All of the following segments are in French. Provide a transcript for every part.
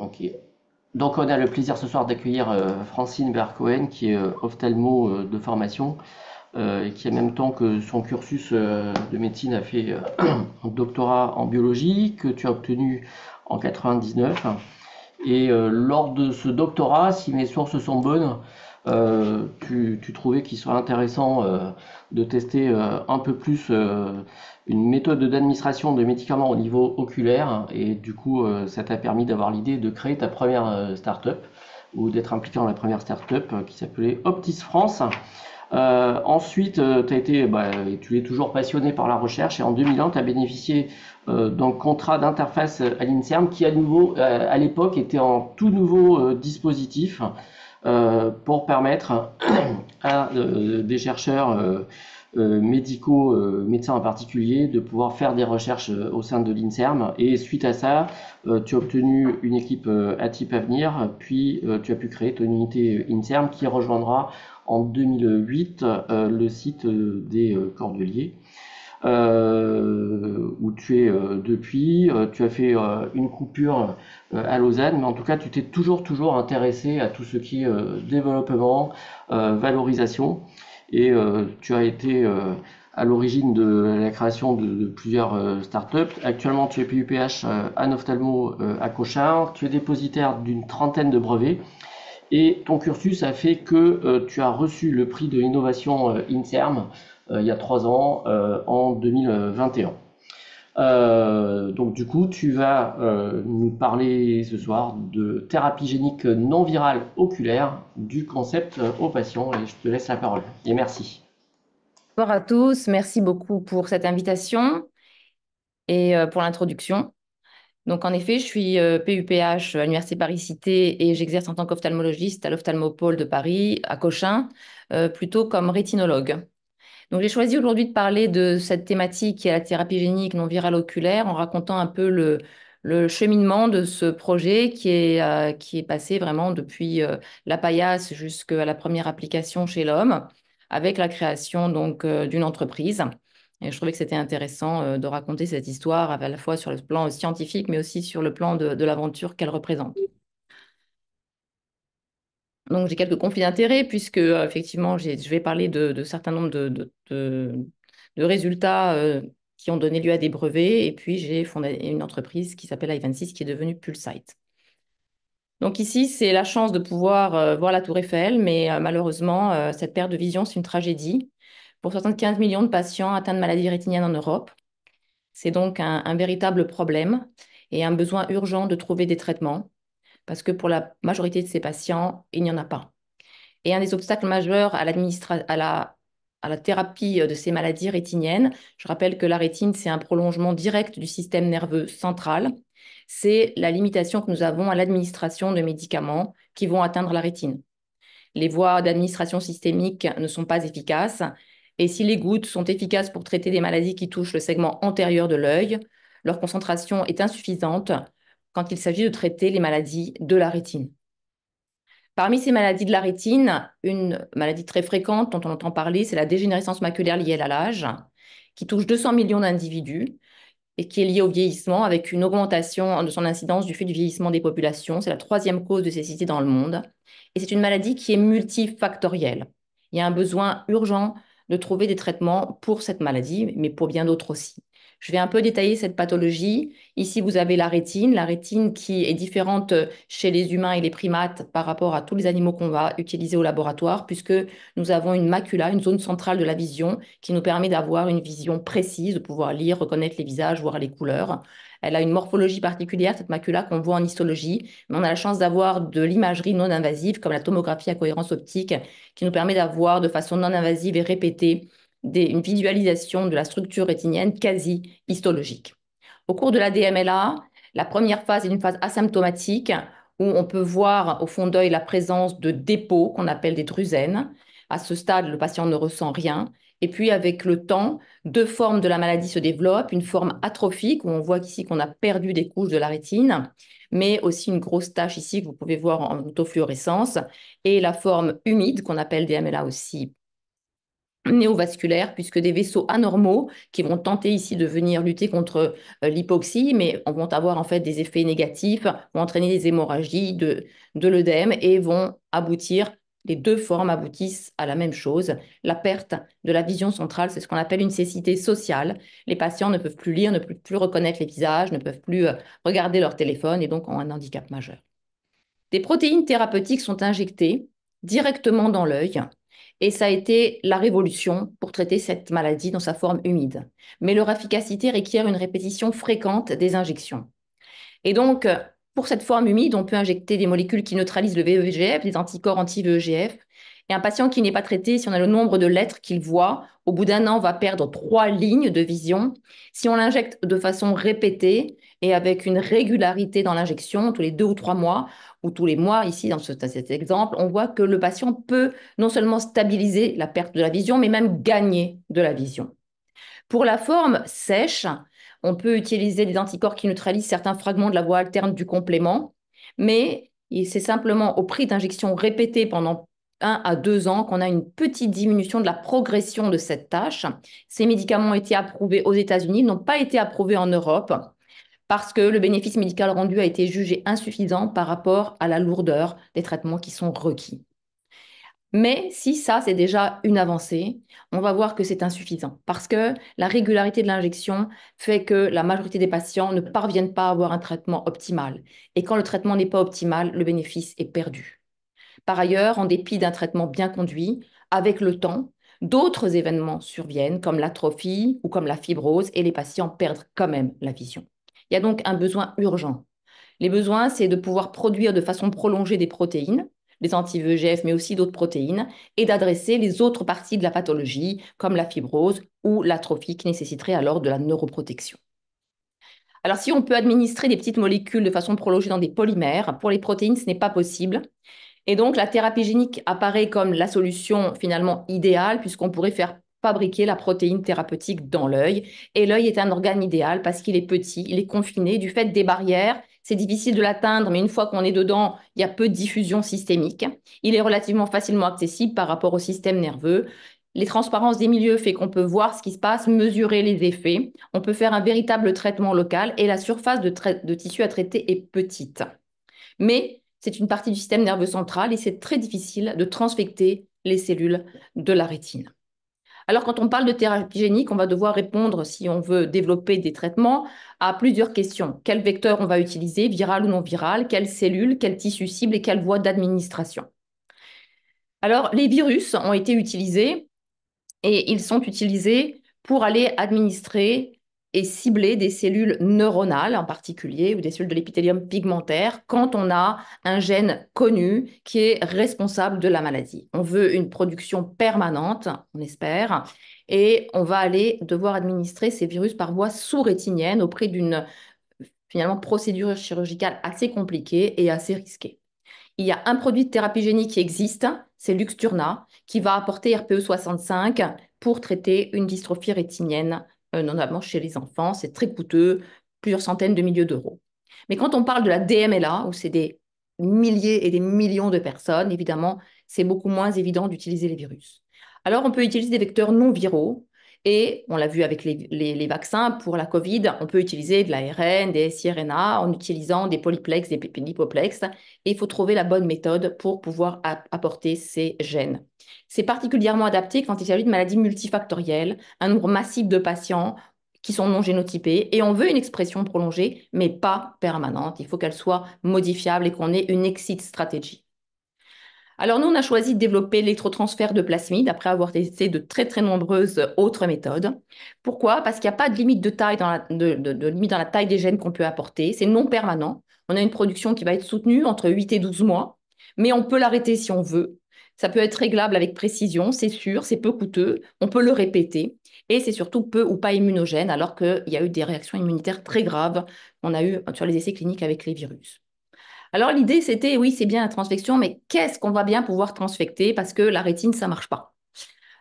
Ok. Donc on a le plaisir ce soir d'accueillir Francine Vercoen, qui est ophtalmo de formation, et qui en même temps que son cursus de médecine a fait un doctorat en biologie que tu as obtenu en 99. Et lors de ce doctorat, si mes sources sont bonnes, tu trouvais qu'il serait intéressant de tester un peu plus une méthode d'administration de médicaments au niveau oculaire. Et du coup, ça t'a permis d'avoir l'idée de créer ta première start-up ou d'être impliqué dans la première start-up qui s'appelait Optis France. Ensuite, tu es toujours passionné par la recherche et en 2001, tu as bénéficié d'un contrat d'interface à l'INSERM qui, à nouveau, à l'époque, était un tout nouveau dispositif pour permettre à des chercheurs médicaux, médecins en particulier, de pouvoir faire des recherches au sein de l'INSERM. Et suite à ça, tu as obtenu une équipe à type Avenir, puis tu as pu créer ton unité INSERM qui rejoindra en 2008 le site des Cordeliers. Où tu es depuis. Tu as fait une coupure à Lausanne, mais en tout cas, tu t'es toujours intéressé à tout ce qui est développement, valorisation, et tu as été à l'origine de la création de plusieurs startups. Actuellement, tu es PUPH à Ophtalmo à Cochin. Tu es dépositaire d'une trentaine de brevets. Et ton cursus a fait que tu as reçu le prix de l'innovation INSERM il y a 3 ans, en 2021. Donc du coup, tu vas nous parler ce soir de thérapie génique non virale oculaire, du concept aux patients, et je te laisse la parole. Et merci. Bonjour à tous, merci beaucoup pour cette invitation et pour l'introduction. Donc en effet, je suis PUPH à l'Université Paris-Cité et j'exerce en tant qu'ophtalmologiste à l'ophtalmopole de Paris, à Cochin, plutôt comme rétinologue. Donc j'ai choisi aujourd'hui de parler de cette thématique qui est la thérapie génique non virale oculaire en racontant un peu le cheminement de ce projet qui est passé vraiment depuis la paillasse jusqu'à la première application chez l'homme, avec la création donc d'une entreprise. Et je trouvais que c'était intéressant de raconter cette histoire à la fois sur le plan scientifique, mais aussi sur le plan de l'aventure qu'elle représente. Donc, j'ai quelques conflits d'intérêts puisque, effectivement, je vais parler de certains nombres de résultats qui ont donné lieu à des brevets. Et puis, j'ai fondé une entreprise qui s'appelle Ivansis, qui est devenue Pulsite. Donc, ici, c'est la chance de pouvoir voir la Tour Eiffel, mais malheureusement, cette perte de vision, c'est une tragédie pour 75 millions de patients atteints de maladies rétiniennes en Europe. C'est donc un véritable problème et un besoin urgent de trouver des traitements parce que pour la majorité de ces patients, il n'y en a pas. Et un des obstacles majeurs à la thérapie de ces maladies rétiniennes, je rappelle que la rétine, c'est un prolongement direct du système nerveux central, c'est la limitation que nous avons à l'administration de médicaments qui vont atteindre la rétine. Les voies d'administration systémique ne sont pas efficaces, et si les gouttes sont efficaces pour traiter des maladies qui touchent le segment antérieur de l'œil, leur concentration est insuffisante quand il s'agit de traiter les maladies de la rétine. Parmi ces maladies de la rétine, une maladie très fréquente dont on entend parler, c'est la dégénérescence maculaire liée à l'âge, qui touche 200 millions d'individus et qui est liée au vieillissement avec une augmentation de son incidence du fait du vieillissement des populations. C'est la troisième cause de cécité dans le monde. Et c'est une maladie qui est multifactorielle. Il y a un besoin urgent de trouver des traitements pour cette maladie, mais pour bien d'autres aussi. Je vais un peu détailler cette pathologie. Ici, vous avez la rétine qui est différente chez les humains et les primates par rapport à tous les animaux qu'on va utiliser au laboratoire, puisque nous avons une macula, une zone centrale de la vision, qui nous permet d'avoir une vision précise, de pouvoir lire, reconnaître les visages, voir les couleurs. Elle a une morphologie particulière, cette macula qu'on voit en histologie, mais on a la chance d'avoir de l'imagerie non invasive, comme la tomographie à cohérence optique, qui nous permet d'avoir de façon non invasive et répétée une visualisation de la structure rétinienne quasi histologique. Au cours de la DMLA, la première phase est une phase asymptomatique où on peut voir au fond d'œil la présence de dépôts qu'on appelle des drusènes. À ce stade, le patient ne ressent rien. Et puis, avec le temps, deux formes de la maladie se développent. Une forme atrophique, où on voit ici qu'on a perdu des couches de la rétine, mais aussi une grosse tache ici que vous pouvez voir en autofluorescence. Et la forme humide, qu'on appelle DMLA aussi néovasculaire, puisque des vaisseaux anormaux qui vont tenter ici de venir lutter contre l'hypoxie, mais vont avoir en fait des effets négatifs, vont entraîner des hémorragies, de l'œdème et vont aboutir, les deux formes aboutissent à la même chose, la perte de la vision centrale, c'est ce qu'on appelle une cécité sociale. Les patients ne peuvent plus lire, ne peuvent plus reconnaître les visages, ne peuvent plus regarder leur téléphone et donc ont un handicap majeur. Des protéines thérapeutiques sont injectées directement dans l'œil et ça a été la révolution pour traiter cette maladie dans sa forme humide. Mais leur efficacité requiert une répétition fréquente des injections. Et donc, pour cette forme humide, on peut injecter des molécules qui neutralisent le VEGF, des anticorps anti-VEGF. Et un patient qui n'est pas traité, si on a le nombre de lettres qu'il voit, au bout d'un an, va perdre 3 lignes de vision. Si on l'injecte de façon répétée et avec une régularité dans l'injection, tous les 2 ou 3 mois, ou tous les mois, ici dans cet exemple, on voit que le patient peut non seulement stabiliser la perte de la vision, mais même gagner de la vision. Pour la forme sèche, on peut utiliser des anticorps qui neutralisent certains fragments de la voie alterne du complément, mais c'est simplement au prix d'injections répétées pendant 1 à 2 ans qu'on a une petite diminution de la progression de cette tâche. Ces médicaments ont été approuvés aux États-Unis, n'ont pas été approuvés en Europe parce que le bénéfice médical rendu a été jugé insuffisant par rapport à la lourdeur des traitements qui sont requis. Mais si ça, c'est déjà une avancée, on va voir que c'est insuffisant parce que la régularité de l'injection fait que la majorité des patients ne parviennent pas à avoir un traitement optimal. Et quand le traitement n'est pas optimal, le bénéfice est perdu. Par ailleurs, en dépit d'un traitement bien conduit, avec le temps, d'autres événements surviennent comme l'atrophie ou comme la fibrose et les patients perdent quand même la vision. Il y a donc un besoin urgent. Les besoins, c'est de pouvoir produire de façon prolongée des protéines, les anti-VEGF, mais aussi d'autres protéines, et d'adresser les autres parties de la pathologie, comme la fibrose ou l'atrophie, qui nécessiterait alors de la neuroprotection. Alors, si on peut administrer des petites molécules de façon prolongée dans des polymères, pour les protéines, ce n'est pas possible. Et donc, la thérapie génique apparaît comme la solution finalement idéale, puisqu'on pourrait faire fabriquer la protéine thérapeutique dans l'œil. Et l'œil est un organe idéal parce qu'il est petit, il est confiné du fait des barrières. C'est difficile de l'atteindre, mais une fois qu'on est dedans, il y a peu de diffusion systémique. Il est relativement facilement accessible par rapport au système nerveux. Les transparences des milieux fait qu'on peut voir ce qui se passe, mesurer les effets. On peut faire un véritable traitement local et la surface de tissu à traiter est petite. Mais c'est une partie du système nerveux central et c'est très difficile de transfecter les cellules de la rétine. Alors, quand on parle de thérapie génique, on va devoir répondre, si on veut développer des traitements, à plusieurs questions. Quel vecteur on va utiliser, viral ou non viral? Quelles cellules, quel tissu cible et quelle voie d'administration? Alors, les virus ont été utilisés et ils sont utilisés pour aller administrer et cibler des cellules neuronales en particulier ou des cellules de l'épithélium pigmentaire quand on a un gène connu qui est responsable de la maladie. On veut une production permanente, on espère, et on va aller devoir administrer ces virus par voie sous-rétinienne auprès d'une finalement procédure chirurgicale assez compliquée et assez risquée. Il y a un produit de thérapie génique qui existe, c'est Luxturna, qui va apporter RPE65 pour traiter une dystrophie rétinienne, notamment chez les enfants. C'est très coûteux, plusieurs centaines de milliers d'euros. Mais quand on parle de la DMLA, où c'est des milliers et des millions de personnes, évidemment, c'est beaucoup moins évident d'utiliser les virus. Alors, on peut utiliser des vecteurs non viraux. Et on l'a vu avec les vaccins, pour la Covid, on peut utiliser de l'ARN, des siRNA en utilisant des polyplexes, des lipoplexes. Et il faut trouver la bonne méthode pour pouvoir apporter ces gènes. C'est particulièrement adapté quand il s'agit de maladies multifactorielles, un nombre massif de patients qui sont non génotypés, et on veut une expression prolongée, mais pas permanente. Il faut qu'elle soit modifiable et qu'on ait une exit stratégie. Alors nous, on a choisi de développer l'électrotransfert de plasmide après avoir testé de très très nombreuses autres méthodes. Pourquoi? Parce qu'il n'y a pas de limite de taille limite dans la taille des gènes qu'on peut apporter. C'est non permanent. On a une production qui va être soutenue entre 8 et 12 mois, mais on peut l'arrêter si on veut. Ça peut être réglable avec précision, c'est sûr, c'est peu coûteux, on peut le répéter, et c'est surtout peu ou pas immunogène, alors qu'il y a eu des réactions immunitaires très graves qu'on a eues sur les essais cliniques avec les virus. Alors l'idée, c'était, oui, c'est bien la transfection, mais qu'est-ce qu'on va bien pouvoir transfecter parce que la rétine, ça marche pas.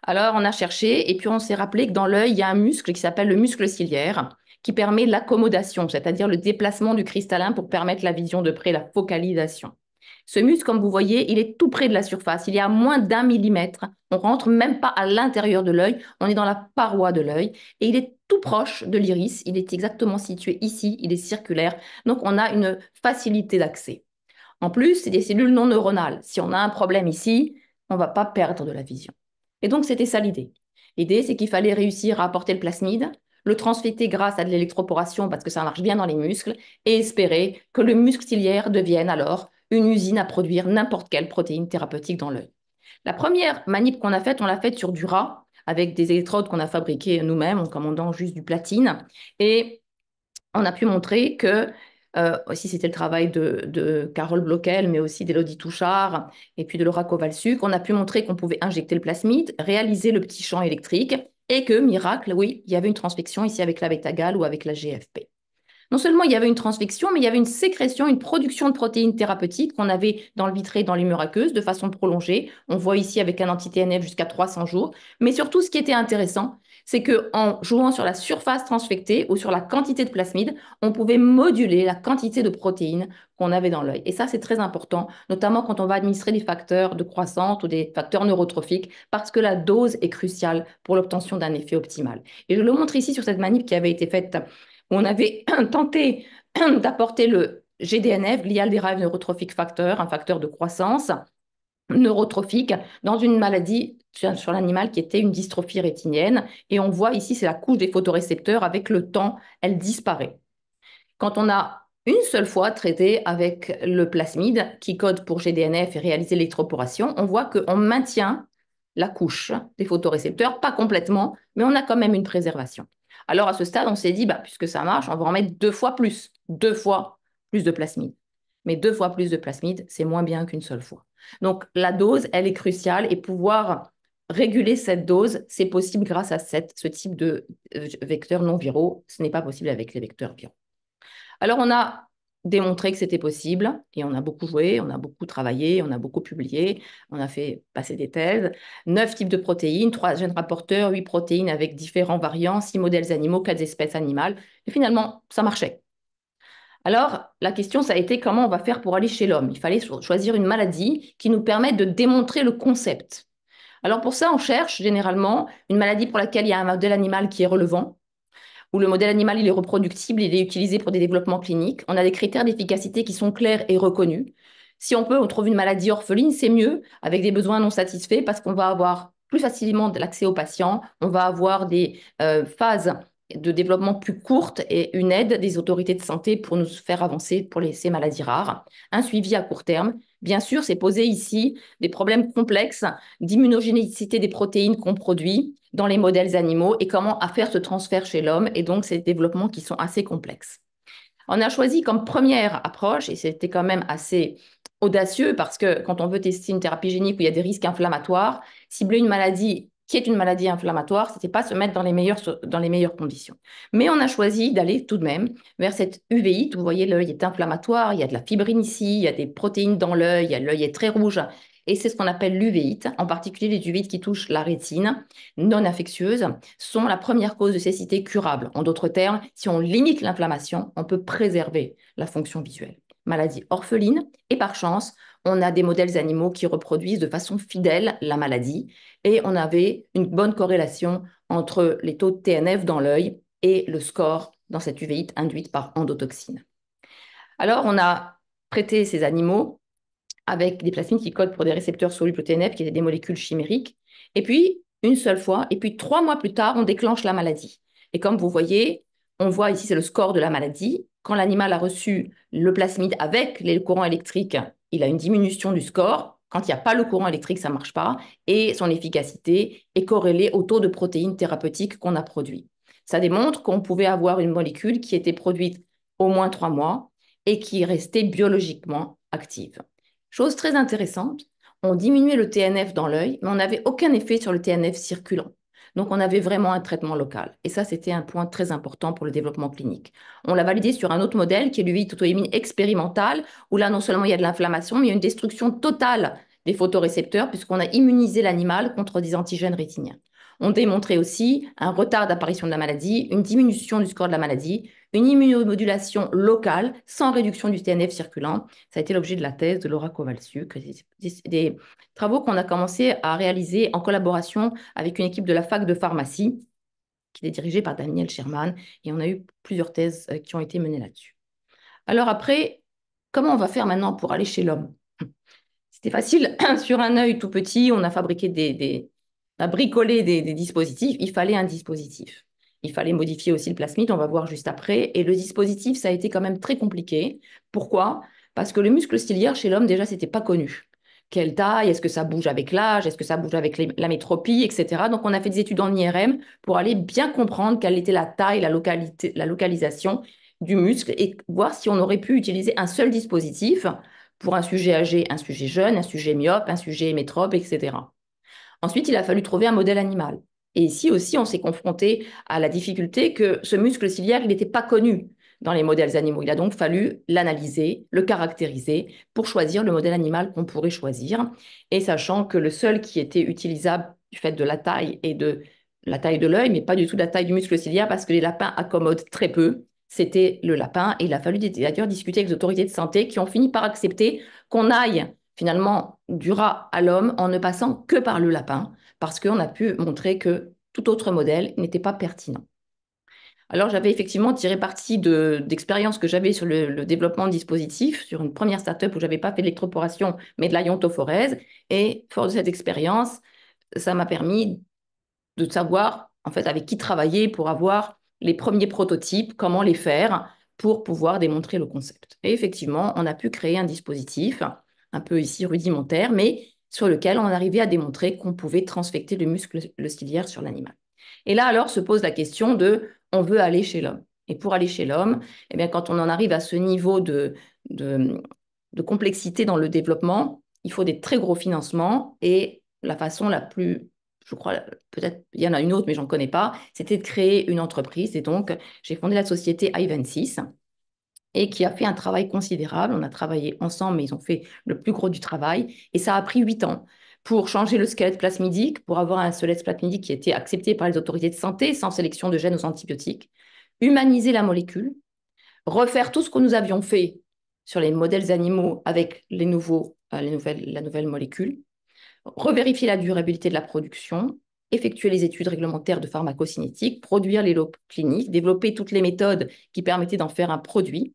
Alors on a cherché et puis on s'est rappelé que dans l'œil, il y a un muscle qui s'appelle le muscle ciliaire qui permet l'accommodation, c'est-à-dire le déplacement du cristallin pour permettre la vision de près, la focalisation. Ce muscle, comme vous voyez, il est tout près de la surface. Il est à moins d'1 millimètre. On rentre même pas à l'intérieur de l'œil. On est dans la paroi de l'œil. Et il est tout proche de l'iris. Il est exactement situé ici. Il est circulaire. Donc, on a une facilité d'accès. En plus, c'est des cellules non neuronales. Si on a un problème ici, on ne va pas perdre de la vision. Et donc, c'était ça l'idée. L'idée, c'est qu'il fallait réussir à apporter le plasmide, le transféter grâce à de l'électroporation parce que ça marche bien dans les muscles, et espérer que le muscle ciliaire devienne alors une usine à produire n'importe quelle protéine thérapeutique dans l'œil. La première manip qu'on a faite, on l'a faite sur du rat, avec des électrodes qu'on a fabriquées nous-mêmes en commandant juste du platine. Et on a pu montrer que, aussi c'était le travail de Carole Bloquel, mais aussi d'Élodie Touchard et puis de Laura Kowalczuk, on a pu montrer qu'on pouvait injecter le plasmide, réaliser le petit champ électrique et que, miracle, oui, il y avait une transfection ici avec la bêta-gale ou avec la GFP. Non seulement il y avait une transfection, mais il y avait une sécrétion, une production de protéines thérapeutiques qu'on avait dans le vitré et dans l'humeur aqueuse de façon prolongée. On voit ici avec un anti-TNF jusqu'à 300 jours. Mais surtout, ce qui était intéressant, c'est qu'en jouant sur la surface transfectée ou sur la quantité de plasmide, on pouvait moduler la quantité de protéines qu'on avait dans l'œil. Et ça, c'est très important, notamment quand on va administrer des facteurs de croissance ou des facteurs neurotrophiques, parce que la dose est cruciale pour l'obtention d'un effet optimal. Et je le montre ici sur cette manip qui avait été faite où on avait tenté d'apporter le GDNF, Glial Derived Neurotrophic Factor, un facteur de croissance neurotrophique, dans une maladie sur l'animal qui était une dystrophie rétinienne. Et on voit ici, c'est la couche des photorécepteurs. Avec le temps, elle disparaît. Quand on a une seule fois traité avec le plasmide qui code pour GDNF et réalisé l'électroporation, on voit qu'on maintient la couche des photorécepteurs, pas complètement, mais on a quand même une préservation. Alors à ce stade, on s'est dit, bah, puisque ça marche, on va en mettre 2 fois plus de plasmide. Mais 2 fois plus de plasmide, c'est moins bien qu'une seule fois. Donc la dose, elle est cruciale et pouvoir réguler cette dose, c'est possible grâce à ce type de vecteurs non viraux. Ce n'est pas possible avec les vecteurs viraux. Alors, on a démontré que c'était possible et on a beaucoup joué, on a beaucoup travaillé, on a beaucoup publié, on a fait passer des thèses. 9 types de protéines, 3 gènes rapporteurs, 8 protéines avec différents variants, 6 modèles animaux, 4 espèces animales. Et finalement, ça marchait. Alors, la question, ça a été comment on va faire pour aller chez l'homme. Il fallait choisir une maladie qui nous permette de démontrer le concept. Alors, pour ça, on cherche généralement une maladie pour laquelle il y a un modèle animal qui est relevant, où le modèle animal il est reproductible, il est utilisé pour des développements cliniques. On a des critères d'efficacité qui sont clairs et reconnus. Si on trouve une maladie orpheline, c'est mieux, avec des besoins non satisfaits, parce qu'on va avoir plus facilement de l'accès aux patients, on va avoir des phases de développement plus courtes et une aide des autorités de santé pour nous faire avancer pour ces maladies rares. Un suivi à court terme. Bien sûr, c'est posé ici des problèmes complexes d'immunogénicité des protéines qu'on produit dans les modèles animaux et comment faire ce transfert chez l'homme et donc ces développements qui sont assez complexes. On a choisi comme première approche, et c'était quand même assez audacieux parce que quand on veut tester une thérapie génique où il y a des risques inflammatoires, cibler une maladie qui est une maladie inflammatoire, ce n'était pas se mettre dans les meilleures conditions. Mais on a choisi d'aller tout de même vers cette uvéite. Vous voyez, l'œil est inflammatoire, il y a de la fibrine ici, il y a des protéines dans l'œil, l'œil est très rouge. Et c'est ce qu'on appelle l'uvéite, en particulier les uveites qui touchent la rétine non infectieuses, sont la première cause de cécité curable. En d'autres termes, si on limite l'inflammation, on peut préserver la fonction visuelle. Maladie orpheline, et par chance, on a des modèles animaux qui reproduisent de façon fidèle la maladie, et on avait une bonne corrélation entre les taux de TNF dans l'œil et le score dans cette uvéite induite par endotoxine. Alors, on a traité ces animaux avec des plasmides qui codent pour des récepteurs solubles au TNF, qui étaient des molécules chimériques. Et puis, une seule fois, et puis 3 mois plus tard, on déclenche la maladie. Et comme vous voyez, on voit ici, c'est le score de la maladie. Quand l'animal a reçu le plasmide avec le courant électrique, il a une diminution du score. Quand il n'y a pas le courant électrique, ça ne marche pas. Et son efficacité est corrélée au taux de protéines thérapeutiques qu'on a produit. Ça démontre qu'on pouvait avoir une molécule qui était produite au moins 3 mois et qui restait biologiquement active. Chose très intéressante, on diminuait le TNF dans l'œil, mais on n'avait aucun effet sur le TNF circulant. Donc, on avait vraiment un traitement local. Et ça, c'était un point très important pour le développement clinique. On l'a validé sur un autre modèle qui est l'uvite auto-immune expérimentale, où là, non seulement il y a de l'inflammation, mais il y a une destruction totale des photorécepteurs, puisqu'on a immunisé l'animal contre des antigènes rétiniens. On démontrait aussi un retard d'apparition de la maladie, une diminution du score de la maladie, une immunomodulation locale sans réduction du TNF circulant. Ça a été l'objet de la thèse de Laura Kowalczuk. Des travaux qu'on a commencé à réaliser en collaboration avec une équipe de la fac de pharmacie qui est dirigée par Daniel Sherman. Et on a eu plusieurs thèses qui ont été menées là-dessus. Alors après, comment on va faire maintenant pour aller chez l'homme? C'était facile, sur un œil tout petit, on a fabriqué on a bricolé des dispositifs, il fallait un dispositif. Il fallait modifier aussi le plasmide, on va voir juste après. Et le dispositif, ça a été quand même très compliqué. Pourquoi? Parce que le muscle ciliaire chez l'homme, déjà, c'était pas connu. Quelle taille? Est-ce que ça bouge avec l'âge? Est-ce que ça bouge avec la métropie, etc. Donc, on a fait des études en IRM pour aller bien comprendre quelle était la taille, la localité, la localisation du muscle et voir si on aurait pu utiliser un seul dispositif pour un sujet âgé, un sujet jeune, un sujet myope, un sujet métrope, etc. Ensuite, il a fallu trouver un modèle animal. Et ici aussi, on s'est confronté à la difficulté que ce muscle ciliaire, il n'était pas connu dans les modèles animaux. Il a donc fallu l'analyser, le caractériser pour choisir le modèle animal qu'on pourrait choisir. Et sachant que le seul qui était utilisable du fait de la taille et de la taille de l'œil, mais pas du tout de la taille du muscle ciliaire, parce que les lapins accommodent très peu, c'était le lapin. Et il a fallu d'ailleurs discuter avec les autorités de santé qui ont fini par accepter qu'on aille finalement du rat à l'homme en ne passant que par le lapin, parce qu'on a pu montrer que tout autre modèle n'était pas pertinent. Alors j'avais effectivement tiré parti d'expériences que j'avais sur le développement de dispositifs, sur une première startup où j'avais pas fait de l'électroporation, mais de la iontophorèse. Et fort de cette expérience, ça m'a permis de savoir en fait avec qui travailler pour avoir les premiers prototypes, comment les faire pour pouvoir démontrer le concept. Et effectivement, on a pu créer un dispositif un peu ici rudimentaire, mais sur lequel on arrivait à démontrer qu'on pouvait transfecter le muscle le ciliaire sur l'animal. Et là alors se pose la question de on veut aller chez l'homme. Et pour aller chez l'homme, eh bien, quand on en arrive à ce niveau de, de complexité dans le développement, il faut des très gros financements et la façon la plus je crois, peut-être il y en a une autre, mais j'en connais pas, c'était de créer une entreprise. Et donc, j'ai fondé la société i26 et qui a fait un travail considérable. On a travaillé ensemble, mais ils ont fait le plus gros du travail. Et ça a pris 8 ans pour changer le squelette plasmidique, pour avoir un squelette plasmidique qui était accepté par les autorités de santé, sans sélection de gènes aux antibiotiques, humaniser la molécule, refaire tout ce que nous avions fait sur les modèles animaux avec la nouvelle molécule, revérifier la durabilité de la production, effectuer les études réglementaires de pharmacocinétique, produire les lots cliniques, développer toutes les méthodes qui permettaient d'en faire un produit.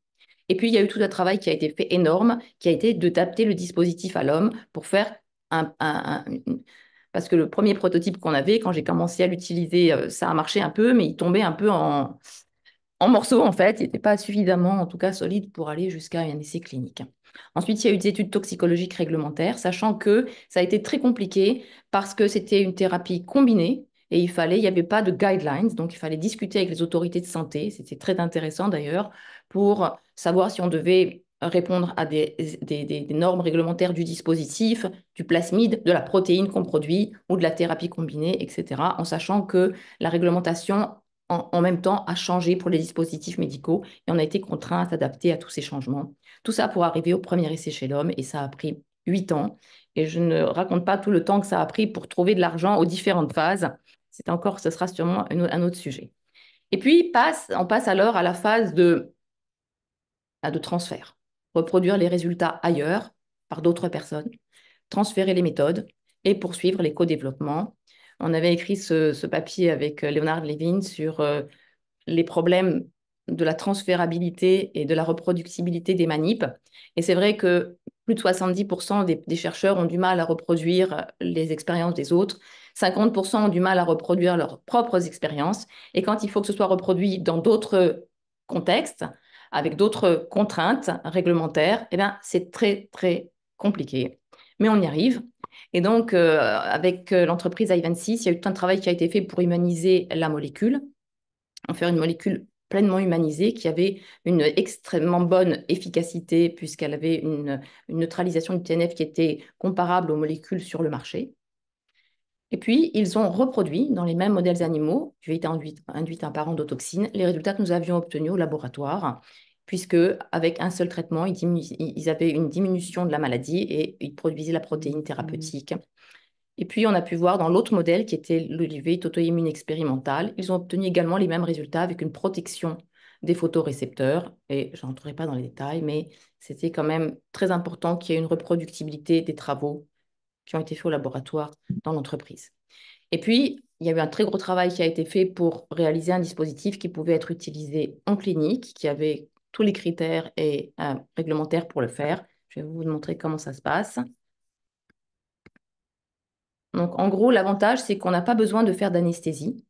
Et puis, il y a eu tout un travail qui a été fait énorme, qui a été d'adapter le dispositif à l'homme pour faire parce que le premier prototype qu'on avait, quand j'ai commencé à l'utiliser, ça a marché un peu, mais il tombait un peu en morceaux, en fait. Il n'était pas suffisamment, en tout cas, solide pour aller jusqu'à un essai clinique. Ensuite, il y a eu des études toxicologiques réglementaires, sachant que ça a été très compliqué parce que c'était une thérapie combinée et il n'y avait pas de guidelines, donc il fallait discuter avec les autorités de santé. C'était très intéressant d'ailleurs pour savoir si on devait répondre à des normes réglementaires du dispositif, du plasmide, de la protéine qu'on produit ou de la thérapie combinée, etc., en sachant que la réglementation en même temps a changé pour les dispositifs médicaux et on a été contraint à s'adapter à tous ces changements. Tout ça pour arriver au premier essai chez l'homme et ça a pris 8 ans. Et je ne raconte pas tout le temps que ça a pris pour trouver de l'argent aux différentes phases. Ce sera sûrement un autre sujet. Et puis, on passe alors à la phase de transfert. Reproduire les résultats ailleurs par d'autres personnes, transférer les méthodes et poursuivre les co-développements. On avait écrit ce papier avec Leonard Levin sur les problèmes de la transférabilité et de la reproductibilité des manips. Et c'est vrai que plus de 70% des chercheurs ont du mal à reproduire les expériences des autres, 50% ont du mal à reproduire leurs propres expériences. Et quand il faut que ce soit reproduit dans d'autres contextes, avec d'autres contraintes réglementaires, eh bien, c'est très, très compliqué. Mais on y arrive. Et donc, avec l'entreprise i26, il y a eu tout un travail qui a été fait pour humaniser la molécule, en faire une molécule pleinement humanisée qui avait une extrêmement bonne efficacité puisqu'elle avait une neutralisation du TNF qui était comparable aux molécules sur le marché. Et puis, ils ont reproduit dans les mêmes modèles animaux, dualité induite par endotoxine, les résultats que nous avions obtenus au laboratoire, puisque avec un seul traitement, ils avaient une diminution de la maladie et ils produisaient la protéine thérapeutique. Et puis, on a pu voir dans l'autre modèle, qui était l'olivette auto-immune expérimentale, ils ont obtenu également les mêmes résultats avec une protection contre la des photorécepteurs. Et je n'entrerai pas dans les détails, mais c'était quand même très important qu'il y ait une reproductibilité des travaux qui ont été faits au laboratoire dans l'entreprise. Et puis, il y a eu un très gros travail qui a été fait pour réaliser un dispositif qui pouvait être utilisé en clinique, qui avait tous les critères et réglementaires pour le faire. Je vais vous montrer comment ça se passe. Donc, en gros, l'avantage, c'est qu'on n'a pas besoin de faire d'anesthésie,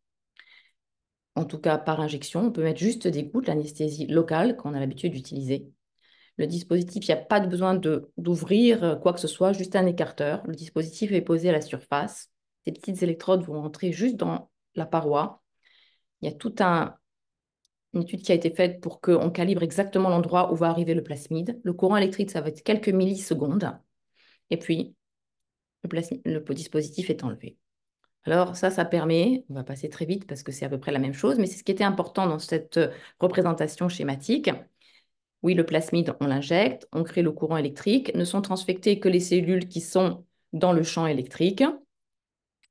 en tout cas par injection. On peut mettre juste des gouttes, l'anesthésie locale qu'on a l'habitude d'utiliser. Le dispositif, il n'y a pas de besoin d'ouvrir quoi que ce soit, juste un écarteur. Le dispositif est posé à la surface. Ces petites électrodes vont entrer juste dans la paroi. Il y a une étude qui a été faite pour qu'on calibre exactement l'endroit où va arriver le plasmide. Le courant électrique, ça va être quelques millisecondes. Et puis, le dispositif est enlevé. Alors ça permet, on va passer très vite parce que c'est à peu près la même chose, mais c'est ce qui était important dans cette représentation schématique. Oui, le plasmide, on l'injecte, on crée le courant électrique, ne sont transfectées que les cellules qui sont dans le champ électrique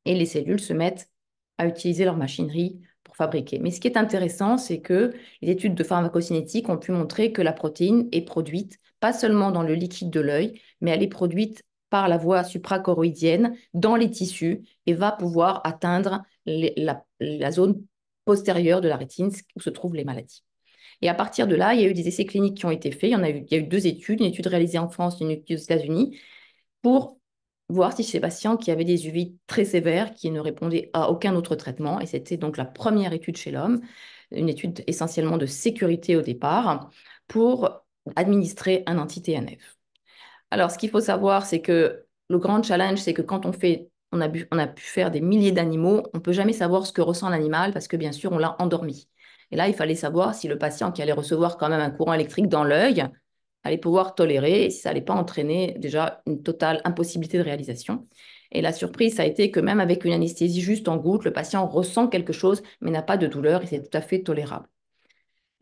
et les cellules se mettent à utiliser leur machinerie pour fabriquer. Mais ce qui est intéressant, c'est que les études de pharmacocinétique ont pu montrer que la protéine est produite pas seulement dans le liquide de l'œil, mais elle est produite par la voie suprachoroïdienne dans les tissus et va pouvoir atteindre la zone postérieure de la rétine où se trouvent les maladies. Et à partir de là, il y a eu des essais cliniques qui ont été faits. Il y a eu deux études, une étude réalisée en France et une étude aux États-Unis, pour voir si ces patients qui avaient des UV très sévères, qui ne répondaient à aucun autre traitement, et c'était donc la première étude chez l'homme, une étude essentiellement de sécurité au départ, pour administrer un anti-TNF. Alors, ce qu'il faut savoir, c'est que le grand challenge, c'est que quand on a pu faire des milliers d'animaux, on ne peut jamais savoir ce que ressent l'animal parce que bien sûr, on l'a endormi. Et là, il fallait savoir si le patient qui allait recevoir quand même un courant électrique dans l'œil allait pouvoir tolérer et si ça n'allait pas entraîner déjà une totale impossibilité de réalisation. Et la surprise, ça a été que même avec une anesthésie juste en goutte, le patient ressent quelque chose mais n'a pas de douleur et c'est tout à fait tolérable.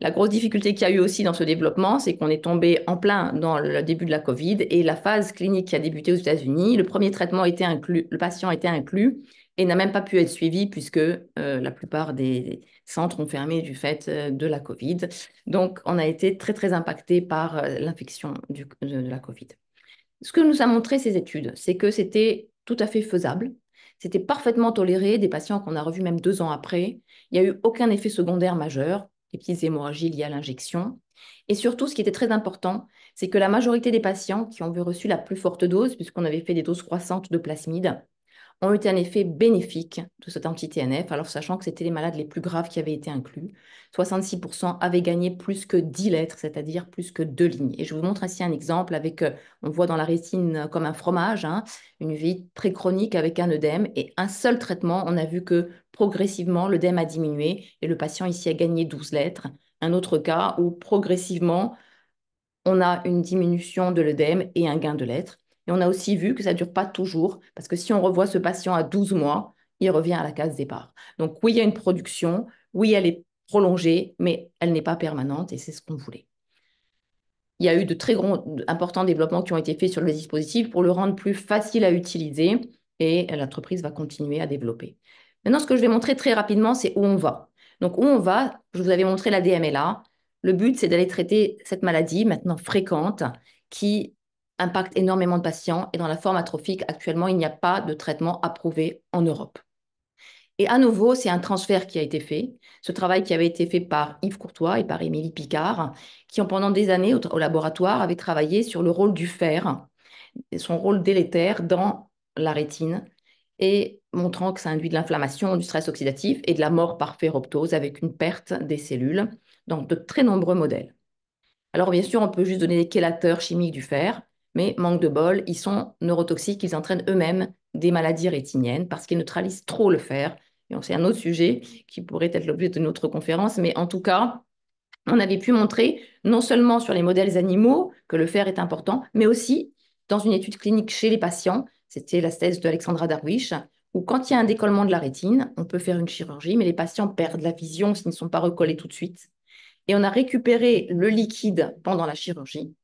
La grosse difficulté qu'il y a eu aussi dans ce développement, c'est qu'on est tombé en plein dans le début de la Covid et la phase clinique qui a débuté aux États-Unis. Le premier traitement a été inclus, le patient a été inclus et n'a même pas pu être suivi puisque la plupart des centres ont fermé du fait de la Covid. Donc, on a été très, très impacté par l'infection de la Covid. Ce que nous a montré ces études, c'est que c'était tout à fait faisable. C'était parfaitement toléré, des patients qu'on a revus même 2 ans après. Il n'y a eu aucun effet secondaire majeur, les petites hémorragies liées à l'injection. Et surtout, ce qui était très important, c'est que la majorité des patients qui ont reçu la plus forte dose, puisqu'on avait fait des doses croissantes de plasmide, ont eu un effet bénéfique de cet anti-TNF, alors sachant que c'était les malades les plus graves qui avaient été inclus. 66% avaient gagné plus que 10 lettres, c'est-à-dire plus que 2 lignes. Et je vous montre ici un exemple avec, on voit dans la rétine comme un fromage, hein, une vie très chronique avec un œdème. Et un seul traitement, on a vu que progressivement, l'œdème a diminué et le patient ici a gagné 12 lettres. Un autre cas où progressivement, on a une diminution de l'œdème et un gain de lettres. Et on a aussi vu que ça ne dure pas toujours, parce que si on revoit ce patient à 12 mois, il revient à la case départ. Donc oui, il y a une production, oui, elle est prolongée, mais elle n'est pas permanente et c'est ce qu'on voulait. Il y a eu de très importants développements qui ont été faits sur le dispositif pour le rendre plus facile à utiliser et l'entreprise va continuer à développer. Maintenant, ce que je vais montrer très rapidement, c'est où on va. Donc, où on va, je vous avais montré la DMLA. Le but, c'est d'aller traiter cette maladie maintenant fréquente qui impacte énormément de patients. Et dans la forme atrophique, actuellement, il n'y a pas de traitement approuvé en Europe. Et à nouveau, c'est un transfert qui a été fait. Ce travail qui avait été fait par Yves Courtois et par Émilie Picard, qui ont pendant des années au laboratoire avaient travaillé sur le rôle du fer et son rôle délétère dans la rétine et montrant que ça induit de l'inflammation, du stress oxydatif et de la mort par ferroptose avec une perte des cellules dans de très nombreux modèles. Alors bien sûr, on peut juste donner des chélateurs chimiques du fer, mais manque de bol, ils sont neurotoxiques, ils entraînent eux-mêmes des maladies rétiniennes parce qu'ils neutralisent trop le fer. Et c'est un autre sujet qui pourrait être l'objet d'une autre conférence, mais en tout cas, on avait pu montrer non seulement sur les modèles animaux que le fer est important, mais aussi dans une étude clinique chez les patients, c'était la thèse d'Alexandra Darwish, où quand il y a un décollement de la rétine, on peut faire une chirurgie, mais les patients perdent la vision s'ils ne sont pas recollés tout de suite. Et on a récupéré le liquide pendant la chirurgie.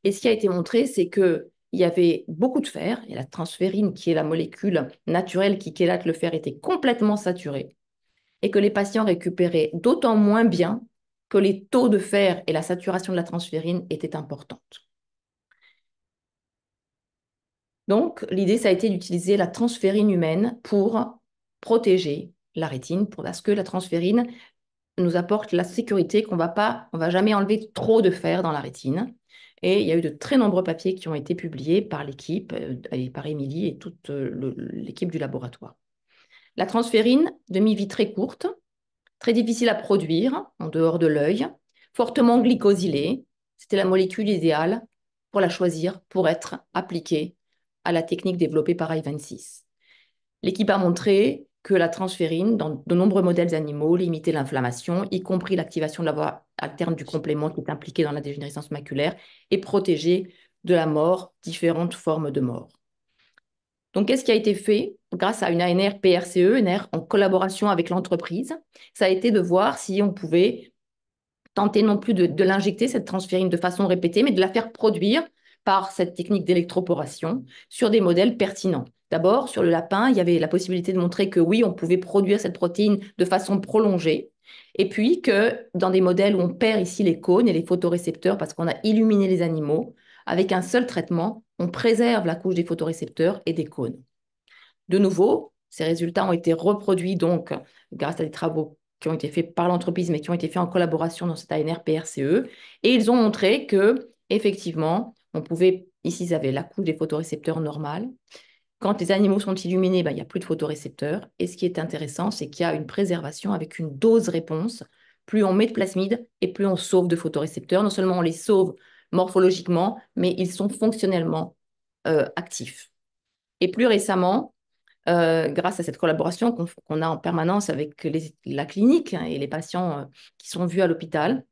Et ce qui a été montré, c'est qu'il y avait beaucoup de fer, et la transférine, qui est la molécule naturelle qui chélate le fer, était complètement saturée, et que les patients récupéraient d'autant moins bien que les taux de fer et la saturation de la transférine étaient importantes. Donc, l'idée, ça a été d'utiliser la transférine humaine pour protéger la rétine, parce que la transférine nous apporte la sécurité on va jamais enlever trop de fer dans la rétine. Et il y a eu de très nombreux papiers qui ont été publiés par l'équipe, et par Émilie et toute l'équipe du laboratoire. La transférine, demi-vie très courte, très difficile à produire en dehors de l'œil, fortement glycosylée. C'était la molécule idéale pour la choisir, pour être appliquée à la technique développée par I26. L'équipe a montré que la transférine, dans de nombreux modèles animaux, limitait l'inflammation, y compris l'activation de la voie alterne du complément qui est impliqué dans la dégénérescence maculaire, et protégeait de la mort, différentes formes de mort. Donc, qu'est-ce qui a été fait grâce à une ANR PRCE, ANR en collaboration avec l'entreprise? Ça a été de voir si on pouvait tenter non plus de l'injecter, cette transférine, de façon répétée, mais de la faire produire par cette technique d'électroporation sur des modèles pertinents. D'abord, sur le lapin, il y avait la possibilité de montrer que oui, on pouvait produire cette protéine de façon prolongée, et puis que dans des modèles où on perd ici les cônes et les photorécepteurs parce qu'on a illuminé les animaux, avec un seul traitement, on préserve la couche des photorécepteurs et des cônes. De nouveau, ces résultats ont été reproduits donc grâce à des travaux qui ont été faits par l'entreprise, mais qui ont été faits en collaboration dans cette ANR PRCE. Et ils ont montré que, effectivement, on pouvait, ici, ils avaient la couche des photorécepteurs normale. Quand les animaux sont illuminés, ben, il n'y a plus de photorécepteurs. Et ce qui est intéressant, c'est qu'il y a une préservation avec une dose-réponse. Plus on met de plasmide et plus on sauve de photorécepteurs. Non seulement on les sauve morphologiquement, mais ils sont fonctionnellement actifs. Et plus récemment, grâce à cette collaboration qu'on a en permanence avec la clinique, hein, et les patients qui sont vus à l'hôpital,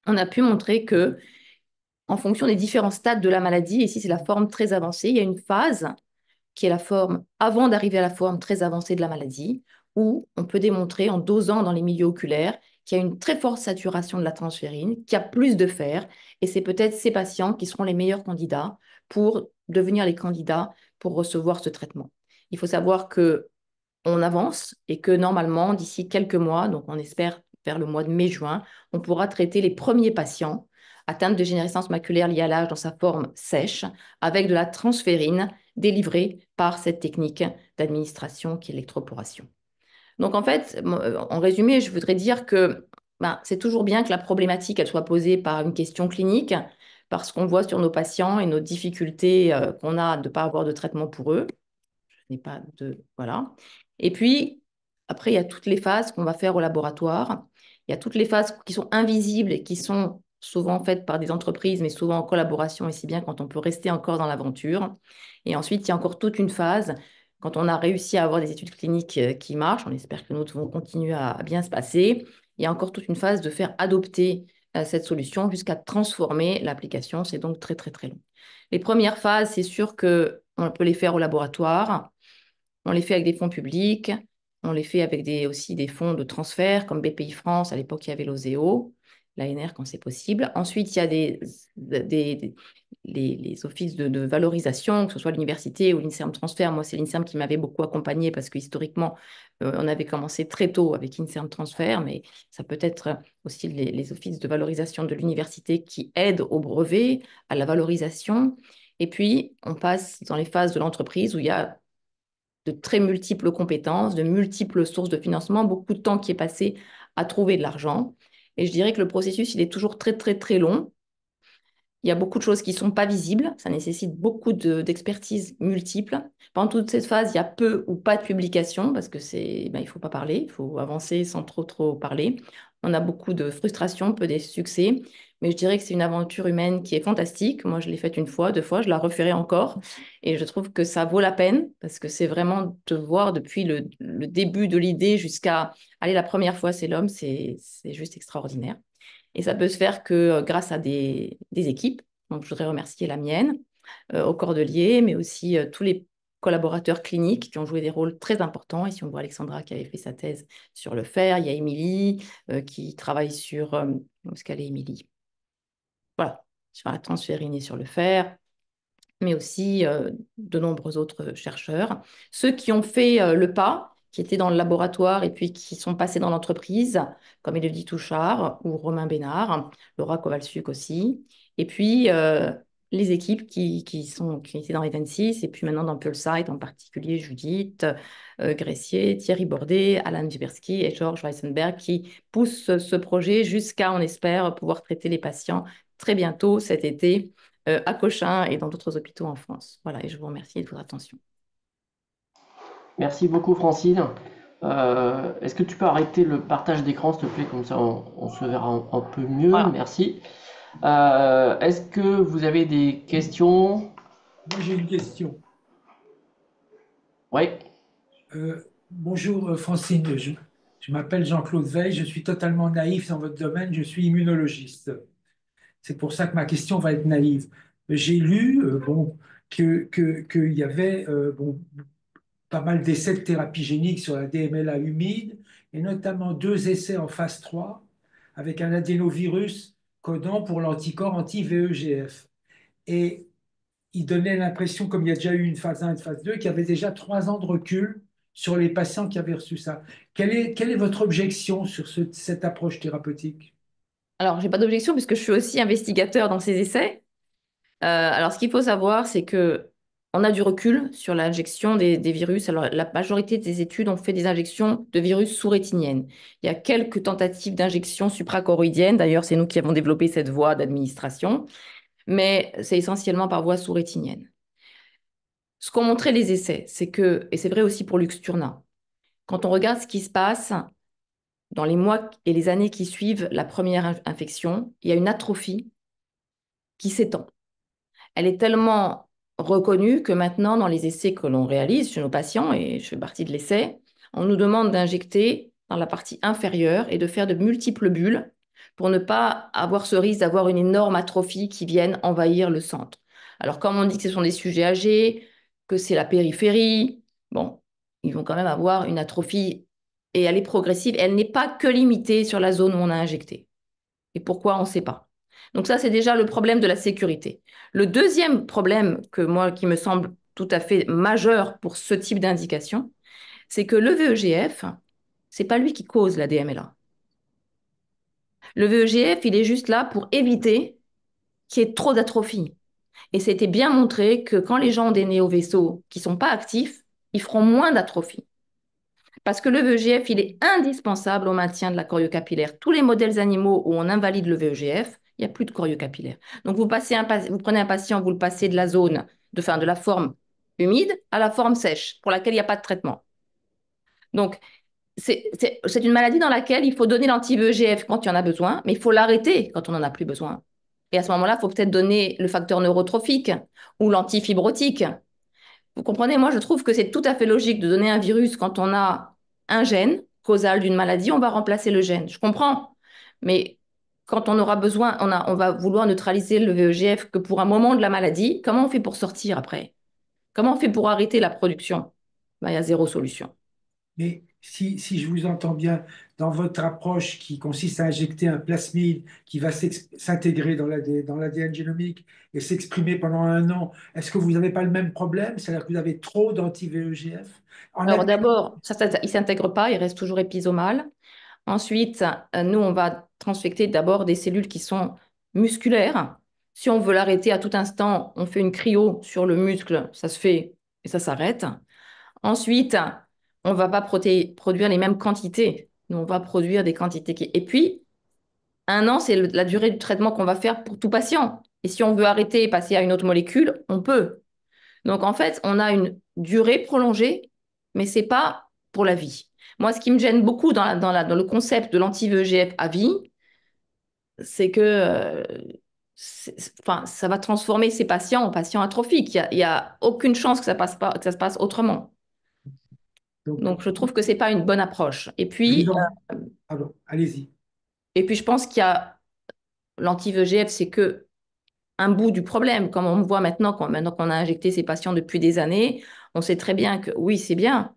on a pu montrer que, en fonction des différents stades de la maladie, et ici c'est la forme très avancée, il y a une phase qui est la forme avant d'arriver à la forme très avancée de la maladie, où on peut démontrer en dosant dans les milieux oculaires qu'il y a une très forte saturation de la transférine, qu'il y a plus de fer, et c'est peut-être ces patients qui seront les meilleurs candidats pour devenir les candidats pour recevoir ce traitement. Il faut savoir que on avance et que normalement, d'ici quelques mois, donc on espère vers le mois de mai-juin, on pourra traiter les premiers patients atteints de dégénérescence maculaire liée à l'âge dans sa forme sèche avec de la transférine délivrée par cette technique d'administration qui est l'électroporation. Donc en fait, en résumé, je voudrais dire que ben, c'est toujours bien que la problématique elle soit posée par une question clinique parce qu'on voit sur nos patients et nos difficultés qu'on a de ne pas avoir de traitement pour eux n'est pas de... Voilà. Et puis, après, il y a toutes les phases qu'on va faire au laboratoire. Il y a toutes les phases qui sont invisibles et qui sont souvent faites par des entreprises, mais souvent en collaboration, et si bien quand on peut rester encore dans l'aventure. Et ensuite, il y a encore toute une phase quand on a réussi à avoir des études cliniques qui marchent. On espère que nous vont continuer à bien se passer. Il y a encore toute une phase de faire adopter cette solution jusqu'à transformer l'application. C'est donc très, très, très long. Les premières phases, c'est sûr qu'on peut les faire au laboratoire. On les fait avec des fonds publics, on les fait avec aussi des fonds de transfert, comme BPI France, à l'époque il y avait l'OSEO, l'ANR quand c'est possible. Ensuite, il y a les offices de valorisation, que ce soit l'université ou l'INSERM Transfert. Moi, c'est l'INSERM qui m'avait beaucoup accompagné parce que historiquement, on avait commencé très tôt avec INSERM Transfert, mais ça peut être aussi les offices de valorisation de l'université qui aident au brevet, à la valorisation. Et puis, on passe dans les phases de l'entreprise où il y a de très multiples compétences, de multiples sources de financement, beaucoup de temps qui est passé à trouver de l'argent. Et je dirais que le processus, il est toujours très, très, très long. Il y a beaucoup de choses qui ne sont pas visibles. Ça nécessite beaucoup d'expertise multiples. Pendant toute cette phase, il y a peu ou pas de publications parce que il ne faut pas parler, il faut avancer sans trop, trop parler. On a beaucoup de frustration, peu de succès. Mais je dirais que c'est une aventure humaine qui est fantastique. Moi, je l'ai faite une fois, deux fois, je la referai encore. Et je trouve que ça vaut la peine parce que c'est vraiment de voir depuis le début de l'idée jusqu'à aller la première fois, c'est l'homme, c'est juste extraordinaire. Et ça peut se faire que grâce à des équipes. Donc, je voudrais remercier la mienne, au Cordelier, mais aussi tous les collaborateurs cliniques qui ont joué des rôles très importants. Ici, on voit Alexandra qui avait fait sa thèse sur le fer. Il y a Émilie qui travaille sur... où est-ce qu'elle est, Émilie? Voilà, sur la transférine et sur le fer, mais aussi de nombreux autres chercheurs. Ceux qui ont fait le pas, qui étaient dans le laboratoire et puis qui sont passés dans l'entreprise, comme Élodie Touchard ou Romain Bénard, Laura Kowalczuk aussi. Et puis, les équipes qui étaient dans Evensis et puis maintenant dans Pulsite, en particulier Judith Gressier, Thierry Bordet, Alan Wieberski et Georges Weissenberg, qui poussent ce projet jusqu'à, on espère, pouvoir traiter les patients très bientôt cet été à Cochin et dans d'autres hôpitaux en France. Voilà, et je vous remercie de votre attention. Merci beaucoup, Francine. Est-ce que tu peux arrêter le partage d'écran, s'il te plaît, comme ça on se verra un peu mieux. Voilà. Merci. Est-ce que vous avez des questions? Moi, j'ai une question. Oui, Bonjour Francine, je m'appelle Jean-Claude Veil, je suis totalement naïf dans votre domaine, je suis immunologiste. C'est pour ça que ma question va être naïve. J'ai lu bon, qu'il y avait bon, pas mal d'essais de thérapie génique sur la DMLA humide, et notamment 2 essais en phase 3 avec un adénovirus codant pour l'anticorps anti-VEGF. Et il donnait l'impression, comme il y a déjà eu une phase 1 et une phase 2, qu'il y avait déjà 3 ans de recul sur les patients qui avaient reçu ça. Quelle est votre objection sur cette approche thérapeutique? Alors, j'ai pas d'objection puisque je suis aussi investigateur dans ces essais. Alors, ce qu'il faut savoir, c'est que on a du recul sur l'injection des virus. Alors, la majorité des études ont fait des injections de virus sous-rétiniennes. Il y a quelques tentatives d'injection suprachoroïdienne. D'ailleurs, c'est nous qui avons développé cette voie d'administration, mais c'est essentiellement par voie sous-rétinienne. Ce qu'ont montré les essais, c'est que, et c'est vrai aussi pour Luxturna, quand on regarde ce qui se passe dans les mois et les années qui suivent la première infection, il y a une atrophie qui s'étend. Elle est tellement reconnue que maintenant, dans les essais que l'on réalise chez nos patients, et je fais partie de l'essai, on nous demande d'injecter dans la partie inférieure et de faire de multiples bulles pour ne pas avoir ce risque d'avoir une énorme atrophie qui vienne envahir le centre. Alors, comme on dit que ce sont des sujets âgés, que c'est la périphérie, bon, ils vont quand même avoir une atrophie et elle est progressive. Elle n'est pas que limitée sur la zone où on a injecté. Et pourquoi, on ne sait pas. Donc ça, c'est déjà le problème de la sécurité. Le deuxième problème qui me semble tout à fait majeur pour ce type d'indication, c'est que le VEGF, c'est pas lui qui cause la DMLA. Le VEGF, il est juste là pour éviter qu'il y ait trop d'atrophie. Et c'était bien montré que quand les gens ont des néovaisseaux qui sont pas actifs, ils feront moins d'atrophie. Parce que le VEGF, il est indispensable au maintien de la choriocapillaire. Tous les modèles animaux où on invalide le VEGF, il n'y a plus de choriocapillaire. Donc, vous prenez un patient, vous le passez de la zone, de la forme humide à la forme sèche, pour laquelle il n'y a pas de traitement. Donc, c'est une maladie dans laquelle il faut donner l'anti-VEGF quand il y en a besoin, mais il faut l'arrêter quand on n'en a plus besoin. Et à ce moment-là, il faut peut-être donner le facteur neurotrophique ou l'antifibrotique. Vous comprenez, moi je trouve que c'est tout à fait logique de donner un virus quand on a un gène causal d'une maladie, on va remplacer le gène. Je comprends. Mais quand on aura besoin, on va vouloir neutraliser le VEGF que pour un moment de la maladie, comment on fait pour sortir après? Comment on fait pour arrêter la production? Ben, il y a zéro solution. Mais si je vous entends bien, dans votre approche qui consiste à injecter un plasmide qui va s'intégrer dans l'ADN génomique et s'exprimer pendant 1 an, est-ce que vous n'avez pas le même problème? C'est-à-dire que vous avez trop d'anti-VEGF? Alors d'abord, il ne s'intègre pas, il reste toujours épisomal. Ensuite, nous, on va transfecter d'abord des cellules qui sont musculaires. Si on veut l'arrêter à tout instant, on fait une cryo sur le muscle, ça se fait et ça s'arrête. Ensuite, on ne va pas produire les mêmes quantités. Nous, on va produire des quantités qui... Et puis, 1 an, c'est la durée du traitement qu'on va faire pour tout patient. Et si on veut arrêter et passer à une autre molécule, on peut. Donc, en fait, on a une durée prolongée, mais ce n'est pas pour la vie. Moi, ce qui me gêne beaucoup dans le concept de l'anti-VEGF à vie, c'est que enfin, ça va transformer ces patients en patients atrophiques. Il y a aucune chance que ça passe pas, que ça se passe autrement. Donc, Donc, je trouve que c'est pas une bonne approche. je vous en... Pardon, allez-y. Et puis, je pense qu'il y a l'anti-VEGF, c'est que un bout du problème. Comme on voit maintenant, maintenant qu'on a injecté ces patients depuis des années, on sait très bien que oui, c'est bien,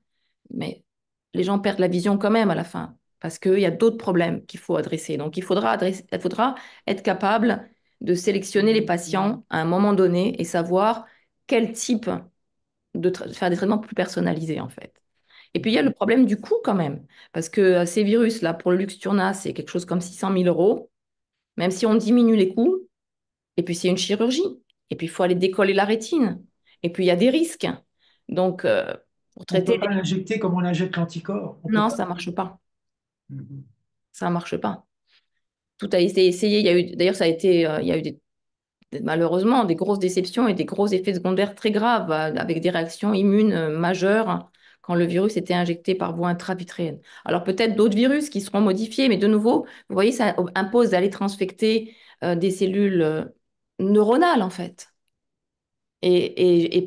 mais les gens perdent la vision quand même à la fin, parce qu'il y a d'autres problèmes qu'il faut adresser. Donc, il faudra être capable de sélectionner les patients à un moment donné et savoir quel type faire des traitements plus personnalisés, en fait. Et puis, il y a le problème du coût quand même. Parce que ces virus-là, pour le Luxturna, c'est quelque chose comme 600 000 euros. Même si on diminue les coûts, et puis c'est une chirurgie. Et puis, il faut aller décoller la rétine. Et puis, il y a des risques. Donc, pour On ne traiter peut pas l'injecter comme on injecte l'anticorps. On peut Non, pas. ça marche pas. Mhm. Ça marche pas. Tout a été essayé. Il y a eu, d'ailleurs, ça a été, il y a eu malheureusement des grosses déceptions et des gros effets secondaires très graves avec des réactions immunes majeures quand le virus était injecté par voie intravitréenne. Alors peut-être d'autres virus qui seront modifiés, mais de nouveau, vous voyez, ça impose d'aller transfecter des cellules neuronales en fait. Et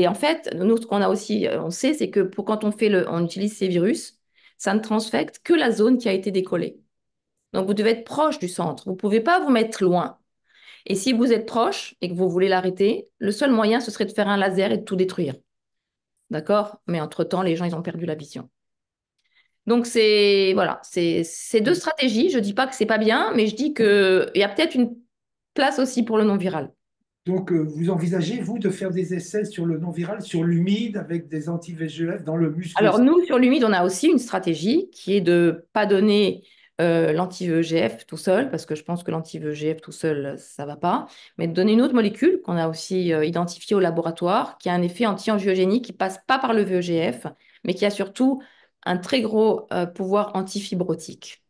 en fait, nous, ce qu'on a aussi, on sait, c'est que quand on utilise ces virus, ça ne transfecte que la zone qui a été décollée. Donc, vous devez être proche du centre. Vous ne pouvez pas vous mettre loin. Et si vous êtes proche et que vous voulez l'arrêter, le seul moyen, ce serait de faire un laser et de tout détruire. D'accord? Mais entre-temps, les gens, ils ont perdu la vision. Donc, voilà, c'est deux stratégies. Je ne dis pas que c'est pas bien, mais je dis qu'il y a peut-être une place aussi pour le non-viral. Donc, vous envisagez, vous, de faire des essais sur le non-viral, sur l'humide, avec des anti-VEGF dans le muscle Alors, aussi? nous, sur l'humide, on a aussi une stratégie qui est de ne pas donner l'anti-VEGF tout seul, parce que je pense que l'anti-VEGF tout seul, ça ne va pas, mais de donner une autre molécule qu'on a aussi identifiée au laboratoire, qui a un effet anti-angiogénique qui passe pas par le VEGF, mais qui a surtout un très gros pouvoir antifibrotique.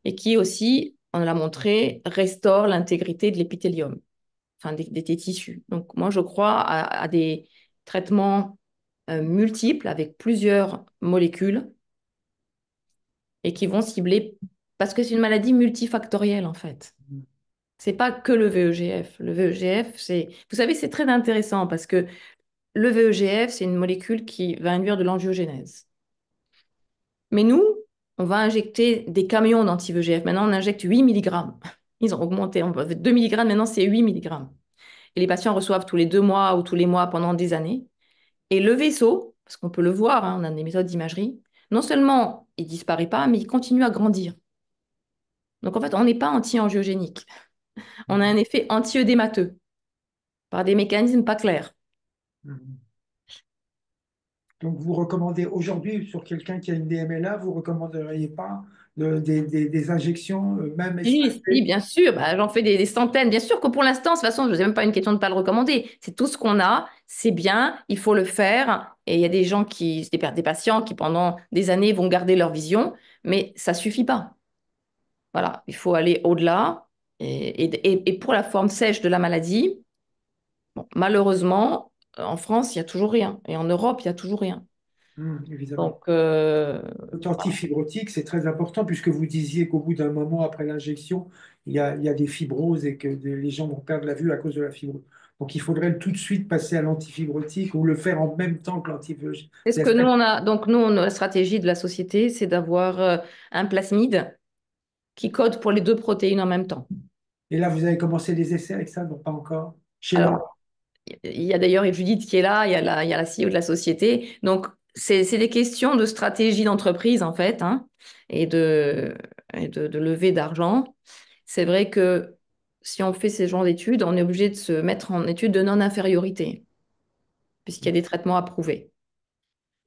Et qui aussi, on l'a montré, restaure l'intégrité de l'épithélium, enfin des tissus. Donc, moi, je crois à des traitements multiples avec plusieurs molécules et qui vont cibler, parce que c'est une maladie multifactorielle en fait. C'est pas que le VEGF. Le VEGF, vous savez, c'est très intéressant parce que le VEGF, c'est une molécule qui va induire de l'angiogénèse. Mais nous, on va injecter des camions d'anti-VEGF. Maintenant, on injecte 8 mg. Ils ont augmenté. On avait 2 mg, maintenant c'est 8 mg. Et les patients reçoivent tous les 2 mois ou tous les mois pendant des années. Et le vaisseau, parce qu'on peut le voir, hein, on a des méthodes d'imagerie, non seulement il disparaît pas, mais il continue à grandir. Donc en fait, on n'est pas anti-angiogénique. On a un effet anti-œdémateux par des mécanismes pas clairs. Mhm. Donc, vous recommandez aujourd'hui, sur quelqu'un qui a une DMLA, vous ne recommanderiez pas des injections, même Si, espacées? bien sûr, bah, j'en fais des centaines. Bien sûr que pour l'instant, de toute façon, ce n'est même pas une question de ne pas le recommander. C'est tout ce qu'on a, c'est bien, il faut le faire. Et il y a des gens des patients qui pendant des années vont garder leur vision, mais ça suffit pas. Voilà, il faut aller au-delà. Et pour la forme sèche de la maladie, bon, malheureusement, en France, il n'y a toujours rien. Et en Europe, il n'y a toujours rien. Évidemment. Donc, Le antifibrotique, c'est très important puisque vous disiez qu'au bout d'un moment après l'injection, il y a des fibroses et que les gens vont perdre la vue à cause de la fibrose. Donc, il faudrait tout de suite passer à l'antifibrotique ou le faire en même temps que l'antifibrotique. c'est ce que nous, on a. Donc, nous, la stratégie de la société, c'est d'avoir un plasmide qui code pour les deux protéines en même temps. Et là, vous avez commencé des essais avec ça? Non, pas encore. Chez l'homme. Alors, il y a d'ailleurs Judith qui est là, il y a la CEO de la société. Donc, c'est des questions de stratégie d'entreprise, en fait, hein, et de levée d'argent. C'est vrai que si on fait ce genre d'études, on est obligé de se mettre en étude de non-infériorité, puisqu'il y a des traitements approuvés.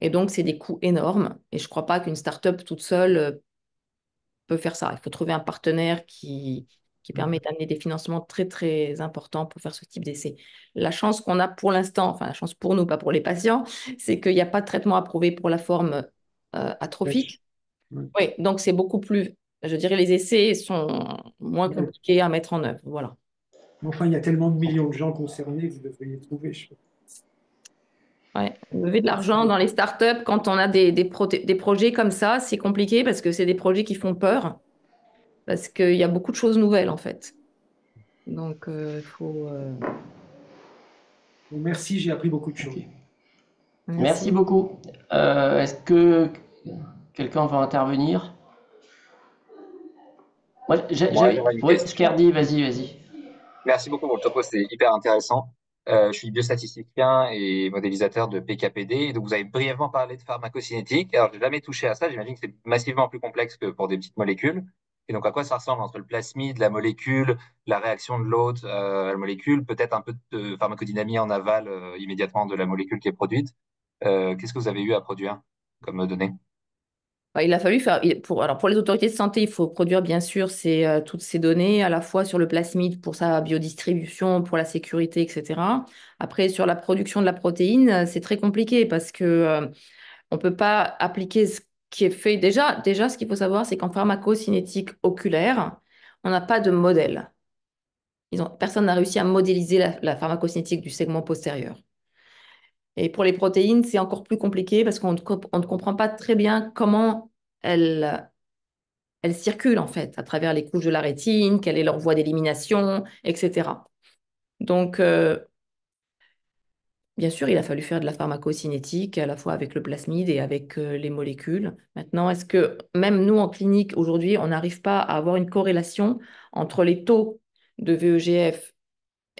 Et donc, c'est des coûts énormes. Et je ne crois pas qu'une start-up toute seule peut faire ça. Il faut trouver un partenaire qui permet d'amener des financements très, très importants pour faire ce type d'essai. La chance qu'on a pour l'instant, enfin la chance pour nous, pas pour les patients, c'est qu'il n'y a pas de traitement approuvé pour la forme atrophique. Oui. Oui, donc c'est beaucoup plus, je dirais, les essais sont moins compliqués à mettre en œuvre. Voilà. Enfin, il y a tellement de millions de gens concernés, vous devriez trouver. Ouais. Lever de Merci l'argent dans beaucoup. les startups quand on a des projets comme ça, c'est compliqué parce que c'est des projets qui font peur, parce qu'il y a beaucoup de choses nouvelles en fait. Donc, il faut. Bon, merci, j'ai appris beaucoup de Ok. choses. Merci Merci. beaucoup. Est-ce que quelqu'un va intervenir? Moi, Moi, j'aurais une Oui, question. Scardi, vas-y, vas-y. Merci beaucoup pour le topo, c'est hyper intéressant. Je suis biostatisticien et modélisateur de PKPD. Et donc, vous avez brièvement parlé de pharmacocinétique. Alors, j'ai jamais touché à ça. J'imagine que c'est massivement plus complexe que pour des petites molécules. Et donc, à quoi ça ressemble entre le plasmide, la molécule, la réaction de l'hôte à la molécule, peut-être un peu de pharmacodynamie en aval immédiatement de la molécule qui est produite. Qu'est-ce que vous avez eu à produire comme données? Bah, il a fallu faire, alors pour les autorités de santé, il faut produire bien sûr toutes ces données, à la fois sur le plasmide pour sa biodistribution, pour la sécurité, etc. Après, sur la production de la protéine, c'est très compliqué parce que on ne peut pas appliquer ce qui est fait. Déjà, ce qu'il faut savoir, c'est qu'en pharmacocinétique oculaire, on n'a pas de modèle. Personne n'a réussi à modéliser la pharmacocinétique du segment postérieur. Et pour les protéines, c'est encore plus compliqué parce on ne comprend pas très bien comment elles, elles circulent en fait à travers les couches de la rétine, quelle est leur voie d'élimination, etc. Donc, bien sûr, il a fallu faire de la pharmacocinétique à la fois avec le plasmide et avec les molécules. Maintenant, est-ce que même nous en clinique aujourd'hui, on n'arrive pas à avoir une corrélation entre les taux de VEGF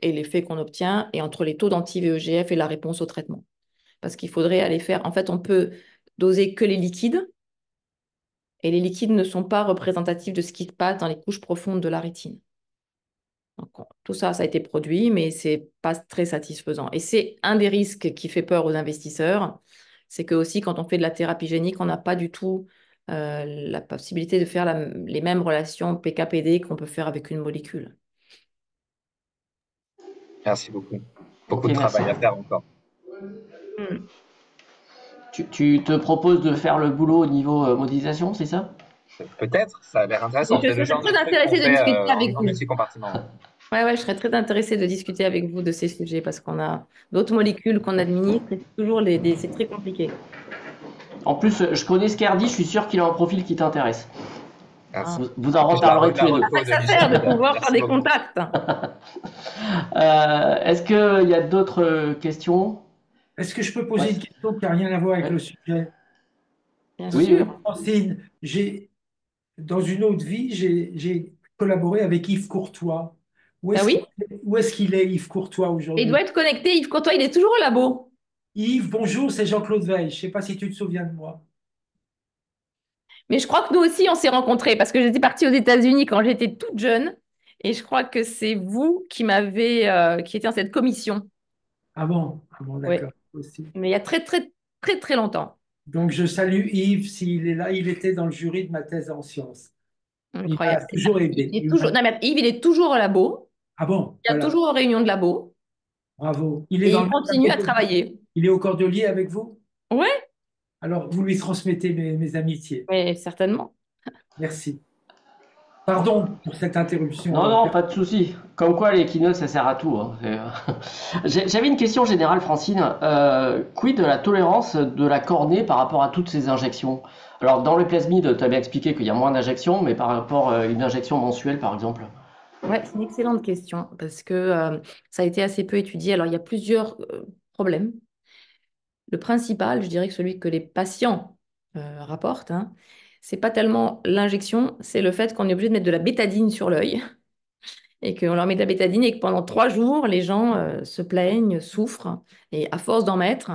et l'effet qu'on obtient et entre les taux d'anti-VEGF et la réponse au traitement? Parce qu'il faudrait aller faire, en fait, on peut doser que les liquides et les liquides ne sont pas représentatifs de ce qui se passe dans les couches profondes de la rétine. Donc, tout ça, ça a été produit, mais c'est pas très satisfaisant. Et c'est un des risques qui fait peur aux investisseurs, c'est que aussi quand on fait de la thérapie génique, on n'a pas du tout la possibilité de faire les mêmes relations PK/PD qu'on peut faire avec une molécule. Merci beaucoup. Beaucoup Ok, de merci. travail à faire encore. Hmm. Tu te proposes de faire le boulot au niveau modélisation, c'est ça? Peut-être, ça a l'air intéressant. Je C'est le serais genre de très truc qu'on intéressée de fait discuter avec en vous. multi-compartiment. Ouais, je serais très intéressée de discuter avec vous de ces sujets parce qu'on a d'autres molécules qu'on administre et c'est toujours c'est très compliqué. En plus, je connais Scardi, je suis sûr qu'il a un profil qui t'intéresse. Merci. Vous en En plus, la, reparlerez tous la les deux. reco de Ça sert de Lucille, pouvoir faire merci des beaucoup. contacts. Est-ce qu'il y a d'autres questions? Est-ce que je peux poser Ouais. une question qui n'a rien à voir avec Ouais. le sujet? Bien Oui, oui. sûr. Francine, dans une autre vie, j'ai collaboré avec Yves Courtois. Où Ah est-ce qu'il oui? où est-ce qu'il est, Yves Courtois, Il aujourd'hui? doit être connecté. Yves Courtois, il est toujours au labo. Yves, bonjour, c'est Jean-Claude Veil. Je ne sais pas si tu te souviens de moi. Mais je crois que nous aussi, on s'est rencontrés parce que j'étais partie aux États-Unis quand j'étais toute jeune. Et je crois que c'est vous qui étiez dans cette commission. Ah bon, Oui. d'accord. Aussi. Mais il y a très, très, très, très longtemps. Donc, je salue Yves s'il est là. Il était dans le jury de ma thèse en sciences. Il m'a Incroyable. toujours Il aidé. est toujours... Non, mais Yves, il est toujours au labo. Ah bon, Il y a voilà, toujours aux réunions de labo. bravo. Il est Et dans il le continue à travailler. Il est au Cordelier avec vous? Ouais, Alors, vous lui transmettez mes amitiés. mais certainement. Merci. Pardon pour cette interruption. Non, non, pas de souci. Comme quoi, les keynotes, ça sert à tout, hein. J'avais une question générale, Francine. Quid de la tolérance de la cornée par rapport à toutes ces injections? Alors, dans le plasmide, tu as bien expliqué qu'il y a moins d'injections, mais par rapport à une injection mensuelle, par exemple. Ouais, c'est une excellente question parce que ça a été assez peu étudié. Alors, il y a plusieurs problèmes. Le principal, je dirais que celui que les patients rapportent, hein, c'est pas tellement l'injection, c'est le fait qu'on est obligé de mettre de la bétadine sur l'œil et qu'on leur met de la bétadine et que pendant 3 jours, les gens se plaignent, souffrent et à force d'en mettre,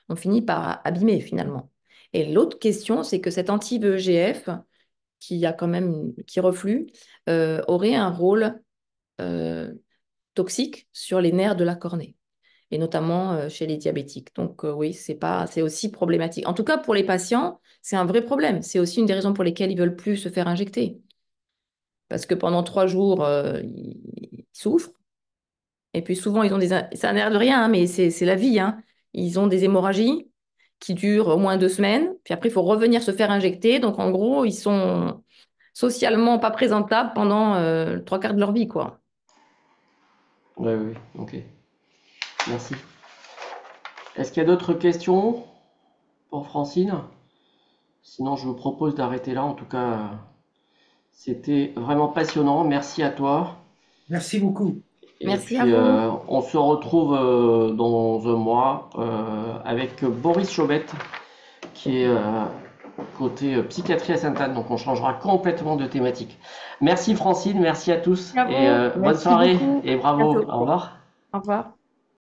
on finit par abîmer finalement. Et l'autre question, c'est que cet anti-VEGF qui reflue aurait un rôle euh, toxique sur les nerfs de la cornée et notamment chez les diabétiques. Donc oui, c'est aussi problématique. En tout cas, pour les patients, c'est un vrai problème. C'est aussi une des raisons pour lesquelles ils veulent plus se faire injecter. Parce que pendant 3 jours, ils souffrent. Et puis souvent, ça n'a l'air de rien, hein, mais c'est la vie, hein. Ils ont des hémorragies qui durent au moins 2 semaines. Puis après, il faut revenir se faire injecter. Donc en gros, ils sont socialement pas présentables pendant 3 quarts de leur vie, quoi. Oui, oui, ok. Merci. Est-ce qu'il y a d'autres questions pour Francine? Sinon, je vous propose d'arrêter là. En tout cas, c'était vraiment passionnant. Merci à toi. Merci beaucoup. Et Merci à puis, vous. on se retrouve dans un mois avec Boris Chaubette, qui est côté psychiatrie à Sainte-Anne. Donc, on changera complètement de thématique. Merci Francine, merci à tous. À vous. Et bonne Merci soirée beaucoup. et bravo. Bientôt. Au revoir. Au revoir.